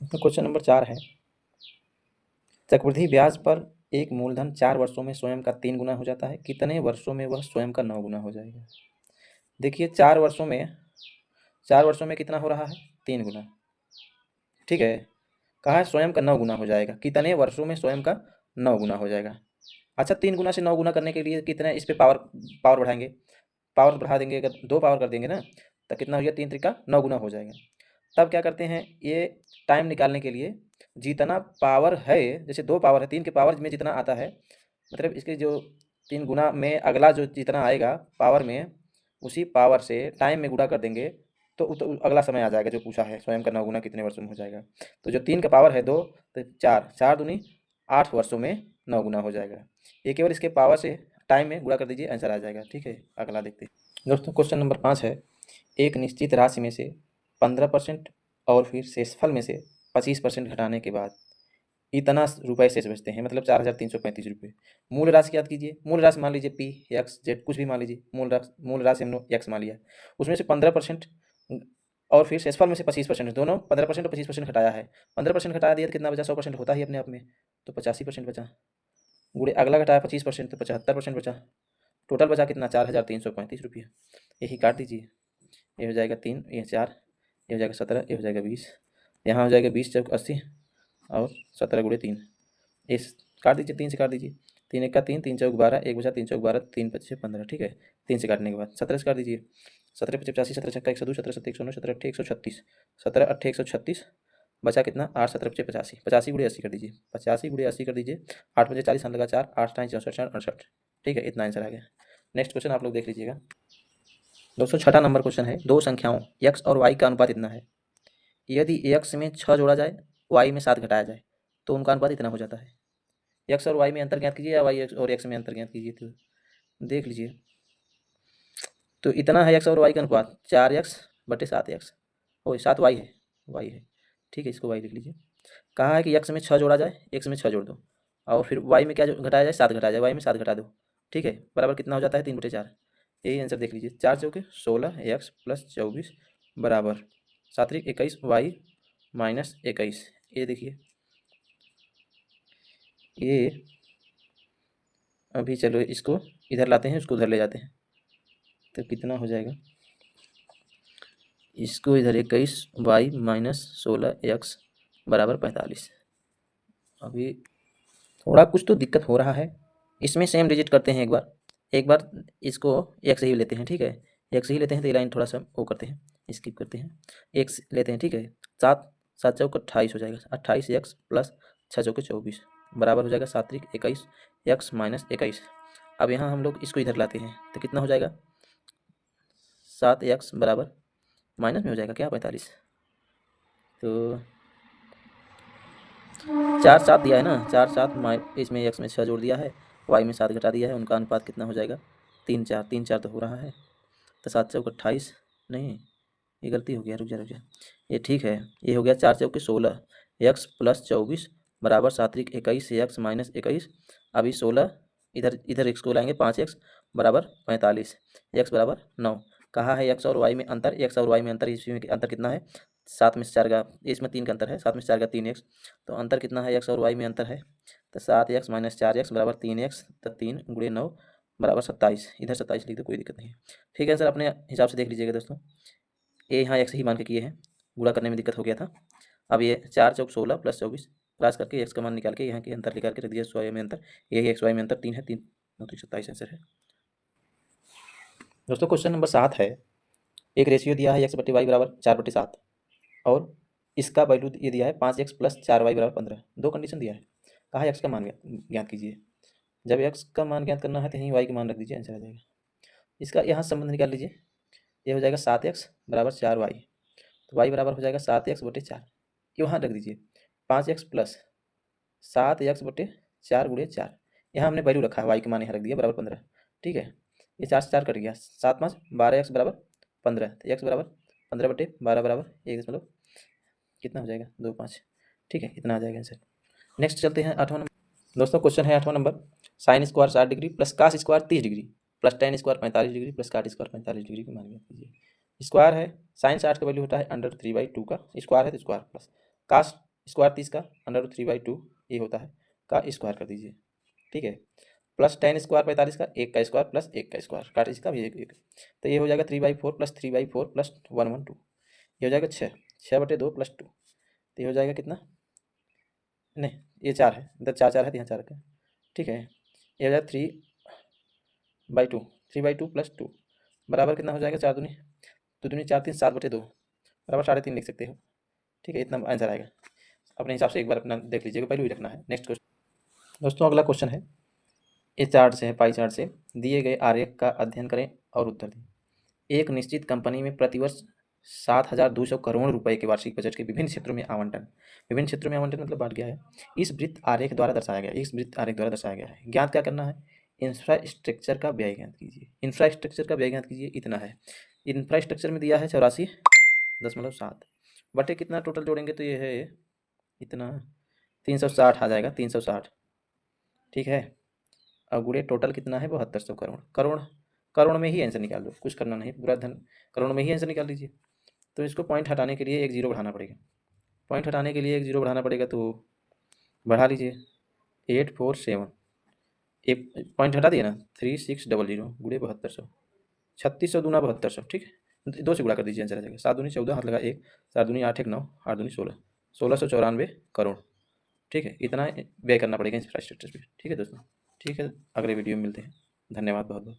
तो question number 4 है, चक्रवृद्धि ब्याज पर एक मूलधन 4 वर्षों में स्वयं का 3 गुना हो जाता है, कितने वर्षों में वह स्वयं का 9 गुना हो जाएगा? देखिए 4 वर्षों में कितना हो रहा है? 3 गुना, ठीक है। कहा है स्वयं का 9 गुना हो जाएगा, कितने वर्षों में स्वयं का 9 गुना हो जाएगा? अच्छा 3 गुना से 9 गुना करने के लिए कितना इस पे पावर पावर बढ़ाएंगे, पावर बढ़ा देंगे, अगर 2 पावर कर देंगे ना तो कितना हो गया, 3 त्रिका 9 गुना हो जाएगा। तब क्या करते हैं, ये टाइम निकालने के लिए जितना पावर है, जैसे 2 पावर है, 3 के पावर में जितना आता है, मतलब इसके जो 3 गुना में अगला जो जितना आएगा पावर में, उसी पावर से टाइम में गुणा कर देंगे तो अगला समय आ जाएगा जो पूछा है, स्वयं का 9 गुना कितने वर्षों में हो जाएगा। तो जो 3 का पावर है 2, तो 4, 4 दूनी 8 वर्षों में 9 गुना हो जाएगा। ये केवल इसके पावर से टाइम में गुणा कर दीजिए, आंसर आ जाएगा। ठीक है, अगला देखते हैं दोस्तों। क्वेश्चन नंबर 5 है, एक निश्चित राशि में से 15% और फिर शेषफल में से 25% घटाने के बाद इतना रुपए शेष बचते हैं, मतलब 4,335 रुपये। मूल राशि याद कीजिए, मूल राशि मान लीजिए पी एक्स जेड कुछ भी मान लीजिए, मूल राशि हमने एक्स मान लिया, उसमें से 15% और फिर शेषफल में से 25%, दोनों 15% और 25% घटाया है। 15% घटा दिया तो कितना बचा, 100% होता ही अपने आप में, तो 85% बचा। गुड़े अगला घटाया 25% तो 75% बचा। टोटल बचा कितना, 4,335 रुपये। यही काट दीजिए, ये हो जाएगा 3, ये 4, ये हो जाएगा 17, ये हो जाएगा 20, यहाँ हो जाएगा 20 चौक 80 और 17 गुड़े 3, इस काट दीजिए, 3 से काट दीजिए, 3 एक का 3, 3 चौक 12, एक बचा 3 चौक 12, 3 पच्चे 15। ठीक है, 3 से काटने के बाद 17 से काट दीजिए, 17 पच्चे 85, 17 छक्का 102, 17 सत्ते 109, 17 अट्ठे 136, 17 अट्ठे 136, बचा कितना, 8 17 पच्चे 85, 85 गुड़े 80 कर दीजिए, 85 गुड़े 80 कर दीजिए, 8 बजे 40 लगा 4, 8 टाइम 64 4 68। ठीक है, इतना आंसर आ गया। नेक्स्ट क्वेश्चन आप लोग देख लीजिएगा दोस्तों। 6ठा नंबर क्वेश्चन है, दो संख्याओं x और y का अनुपात इतना है, यदि x में 6 जोड़ा जाए, y में 7 घटाया जाए तो उनका अनुपात इतना हो जाता है। x और y में अंतर ज्ञात कीजिए या y और x में अंतर ज्ञात कीजिए, तो देख लीजिए। तो इतना है x और y का अनुपात, 4x बटे 7x, ओ 7y है, y है। ठीक है, इसको y लिख लीजिए। कहा है कि x में 6 जोड़ा जाए, x में 6 जोड़ दो, और फिर y में क्या घटाया जाए, 7 घटाया जाए, y में 7 घटा दो। ठीक है, बराबर कितना हो जाता है, 3/4। यही आंसर देख लीजिए, 4 चौके 16 x प्लस 24 बराबर 7 त्रिक 21 y माइनस 21। ये देखिए, ये अभी चलो इसको इधर लाते हैं, उसको उधर ले जाते हैं, तो कितना हो जाएगा, इसको इधर 21 y माइनस 16 x बराबर 45। अभी थोड़ा कुछ तो दिक्कत हो रहा है, इसमें सेम डिजिट करते हैं एक बार इसको x ही लेते हैं। ठीक है, x ही लेते हैं तो ये लाइन थोड़ा सा वो करते हैं, स्किप करते हैं, x लेते हैं। ठीक है, 7 7 चौक 28 हो जाएगा, 28x प्लस 6 चौके 24 बराबर हो जाएगा 7 त्रिक 21 x माइनस 21। अब यहाँ हम लोग इसको इधर लाते हैं तो कितना हो जाएगा, 7x बराबर माइनस में हो जाएगा क्या, 45। तो 4 7 दिया है ना, 4 7 इसमें x में 6 जोड़ दिया है, y में 7 घटा दिया है, उनका अनुपात कितना हो जाएगा, 3 4, 3 4 तो हो रहा है, तो 7 चौक 28, नहीं ये गलती हो गया, रुक जा, ये ठीक है, ये हो गया 4 चौके 16 x प्लस 24 बराबर 7 त्रिक 21 x माइनस 21। अभी 16 इधर इधर x को लाएंगे, 5x बराबर 45, x बराबर 9। कहा है x और y में अंतर, x और y में अंतर, इसमें अंतर कितना है, 7 में से 4 का, इसमें 3 का अंतर है, 7 में से 4 का 3x, तो अंतर कितना है, x और y में अंतर है, तो 7x माइनस 4x बराबर 3x, तो 3 गुणे 9 बराबर 27, इधर 27 लिख दो, कोई दिक्कत नहीं है। ठीक है सर, अपने हिसाब से देख लीजिएगा दोस्तों, ये यहाँ x ही मान के किए हैं, गुणा करने में दिक्कत हो गया था। अब ये 4 चौक 16 प्लस 24 क्रॉस करके x का मान निकाल के यहाँ के अंतर निकाल के रख दिया, y में अंतर, यही x y में अंतर 3 है, 3 9 तो 27 आंसर है दोस्तों। क्वेश्चन नंबर 7 है, एक रेशियो दिया है x बटे वाई बराबर 4/7 और इसका वैल्यू ये दिया है 5x प्लस 4y बराबर 15। दो कंडीशन दिया है, कहा है x का मान ज्ञात कीजिए। जब x का मान ज्ञात करना है तो यहीं y का मान रख दीजिए, आंसर आ जाएगा। इसका यहाँ संबंध निकाल लीजिए, ये हो जाएगा 7x बराबर 4y, तो y बराबर हो जाएगा 7x बटे 4, ये वहाँ रख दीजिए, 5x प्लस 7x बटे 4 गुणे 4, यहाँ हमने वैल्यू रखा है, y का मान यहाँ रख दिया बराबर 15। ठीक है, ये 4 से 4 कट गया, 7 5 12x बराबर 15, तो x बराबर 15 बटे 12 बराबर 1 कितना हो जाएगा, 2 5। ठीक है, इतना आ जाएगा आंसर। नेक्स्ट चलते हैं 8वां नंबर दोस्तों। क्वेश्चन है 8वां number, sine square 60 degree plus cos square 30 degree plus tan square 45 degree plus cot square 45 degree की मान ज्ञात कीजिए। स्क्वायर है, साइन 60 का वैल्यू होता है √3/2 का, स्क्वायर है तो स्क्वायर प्लस कास स्क्वायर 30 का √3/2 ये होता है, का स्क्वायर कर दीजिए, ठीक है। प्लस tan स्क्वायर 45 का 1 का स्क्वायर प्लस 1 का स्क्वायर, काट इसका भी 1 1, तो ये हो जाएगा 3/4 प्लस 3/4 प्लस 112, ये हो जाएगा 6/2 प्लस 2, तो ये हो जाएगा कितना, नहीं ये 4 है, इधर 4 4 है तो यहाँ 4 रखें, ठीक है। ये हो जाएगा 3/2, 3/2 प्लस 2 बराबर कितना हो जाएगा, 4 दूनी 2 दूनी 4 3 7/2 बराबर 3.5 लिख सकते हो, ठीक है। इतना आंसर आएगा, अपने हिसाब से एक बार अपना देख लीजिएगा, पहले ही रखना है। नेक्स्ट क्वेश्चन दोस्तों, अगला क्वेश्चन है, इस चार्ट से है, पाई चार्ट से दिए गए आरेख का अध्ययन करें और उत्तर दें। एक निश्चित कंपनी में प्रतिवर्ष 7,200 करोड़ रुपए के वार्षिक बजट के विभिन्न क्षेत्रों में आवंटन, विभिन्न क्षेत्रों में आवंटन मतलब बांट गया है, इस वृत्त आरेख द्वारा दर्शाया गया है, इस वृत्त आरेख द्वारा दर्शाया गया है। ज्ञात क्या करना है, इंफ्रास्ट्रक्चर का व्यय ज्ञात कीजिए, इंफ्रास्ट्रक्चर का व्यय ज्ञात कीजिए, इतना है। इंफ्रास्ट्रक्चर में दिया है 84.7 बटे कितना टोटल जोड़ेंगे तो ये है इतना 360 आ जाएगा, 360, ठीक है। अब गुणे टोटल कितना है 7200 करोड़, करोड़ में ही आंसर निकाल दो, कुछ करना नहीं, पूरा धन करोड़ में ही आंसर निकाल लीजिए। तो इसको पॉइंट हटाने के लिए एक जीरो बढ़ाना पड़ेगा, पॉइंट हटाने के लिए एक जीरो बढ़ाना पड़ेगा, तो बढ़ा लीजिए 847, एक पॉइंट हटा दिए ना, 3600 गुणे 7200, 3600 दूना 7200, ठीक है। 2 से गुणा कर दीजिए, आंसर आ जाएगा। 7 दूनी 14, हाथ लगा 1, 4 दूनी 8 1 9, 8 दूनी 16, 1694 करोड़, ठीक है। इतना व्यय करना पड़ेगा इंफ्रास्ट्रक्चर पे, ठीक है दोस्तों। ठीक है, अगले वीडियो में मिलते हैं, धन्यवाद बहुत बहुत।